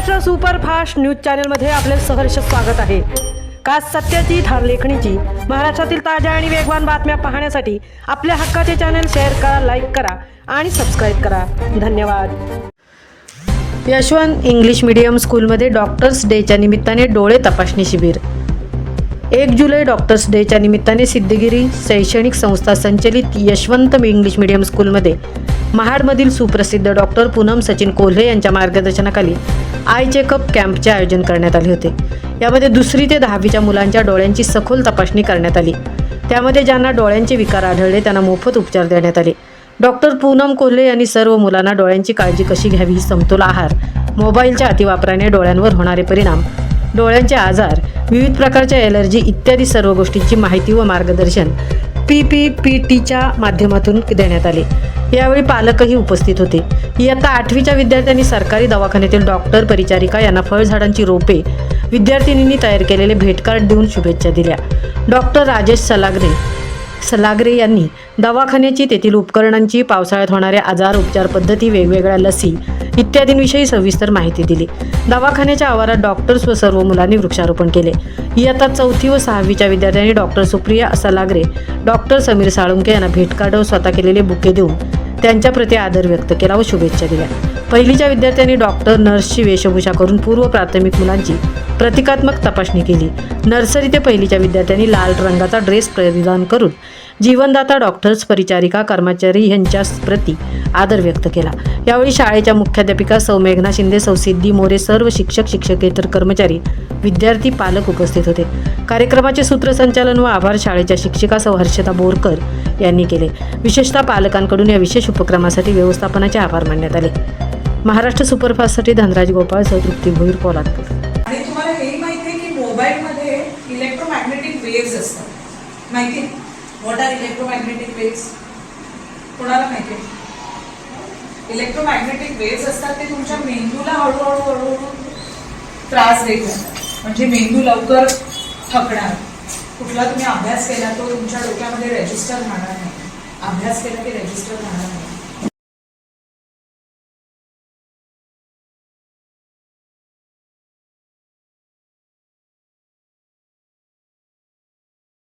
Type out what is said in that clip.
Maharashtra superfast news चॅनलमध्ये आपले सहर्ष स्वागत आहे। खास सत्याची ठार लेखणीची महाराष्ट्रातील ताज्या आणि वेगवान बातम्या पाहण्यासाठी आपल्या हक्काचे चॅनल शेअर करा, लाईक करा आणि सबस्क्राईब करा। धन्यवाद। यशवंत इंग्लिश मीडियम स्कूलमध्ये डॉक्टर्स डेच्या निमित्ताने डोळे तपासणी शिबिर। 1 जुलै डॉक्टर्स डेच्या निमित्ताने सिद्धगिरी शैक्षणिक संस्था संचलित यशवंत इंग्लिश मीडियम स्कूलमध्ये महाडमधील सुप्रसिद्ध डॉक्टर पूनम सचिन कोल्हे यांच्या मार्गदर्शनाखाली आय चेकअप कॅम्पचे आयोजन करण्यात आले होते। यामध्ये 2री ते 10वीच्या मुलांच्या डोळ्यांची सखोल तपासणी करण्यात आली। त्यामध्ये ज्यांना डोळ्यांचे विकार आढळले त्यांना मोफत उपचार देण्यात आले। डॉक्टर पूनम कोल्हे यांनी सर्व मुलांना डोळ्यांची काळजी कशी घ्यावी, समतोल आहार, मोबाईलच्या अतिवापराने डोळ्यांवर होणारे परिणाम, डोळ्यांचे आजार, विविध प्रकारच्या ॲलर्जी इत्यादी सर्व गोष्टींची माहिती व मार्गदर्शन PPPTच्या माध्यमातून देण्यात आले। यावेळी पालकही उपस्थित होते। इयत्ता 8वीच्या विद्यार्थ्यांनी सरकारी दवाखान्यातील डॉक्टर, परिचारिका यांना फळझाडांची रोपे विद्यार्थिनींनी तयार केलेले भेटकार्ड देऊन शुभेच्छा दिल्या। डॉक्टर राजेश सलागरे यांनी दवाखान्याची, तेथील उपकरणांची, पावसाळ्यात होणाऱ्या आजार, उपचार पद्धती, वेगवेगळ्या लसी इत्यादींविषयी सविस्तर माहिती दिली। दवाखान्याच्या आवारात डॉक्टर्स व सर्व मुलांनी वृक्षारोपण केले। इयत्ता 4थी व 6वीच्या विद्यार्थ्यांनी डॉक्टर सुप्रिया सलागरे, डॉक्टर समीर साळुंके यांना भेटकार्ड व स्वतः केलेले बुके देऊन त्यांच्या प्रति आदर व्यक्त केला व शुभेच्छा दिल्या। पहिलीच्या विद्यार्थ्यांनी डॉक्टर, नर्सची वेशभूषा करून पूर्व प्राथमिक मुलांची प्रतिकात्मक तपासणी केली। नर्सरी ते पहिलीच्या विद्यार्थ्यांनी लाल रंगाचा ड्रेस परिधान करून जीवनदाता डॉक्टर्स, परिचारिका, कर्मचारी यांच्या प्रति आदर व्यक्त केला। यावेळी शाळेच्या मुख्याध्यापिका सौ मेघना शिंदे, सौ सिद्धी मोरे, सर्व शिक्षक, शिक्षकेतर कर्मचारी, विद्यार्थी, पालक उपस्थित होते। कार्यक्रमाचे सूत्रसंचालन व आभार शाळेच्या शिक्षिका सौ हर्षदा बोरकर यांनी केले। विशेषतः पालकांकडून या विशेष उपक्रमासाठी व्यवस्थापनाचे आभार मानण्यात आले। महाराष्ट्र सुपरफास्टसाठी धनराज गोपाळ, तृप्ती भोईर, पोलादपूर। आणि तुम्हाला हेही माहिती आहे की मोबाईलमध्ये इलेक्ट्रोमॅग्नेटिक वेव्स असतात, माहिती आहे? What are electromagnetic waves? कोणाला माहिती आहे? इलेक्ट्रोमॅग्नेटिक वेव्स असतात ते तुमच्या मेंदूला हळूहळू त्रास देत असतात, म्हणजे मेंदू लवकर थकणार। कुठला तुम्ही अभ्यास केला तो तुमच्या डोक्यामध्ये रजिस्टर राहणार नाही, अभ्यास केला की रजिस्टर राहणार नाही।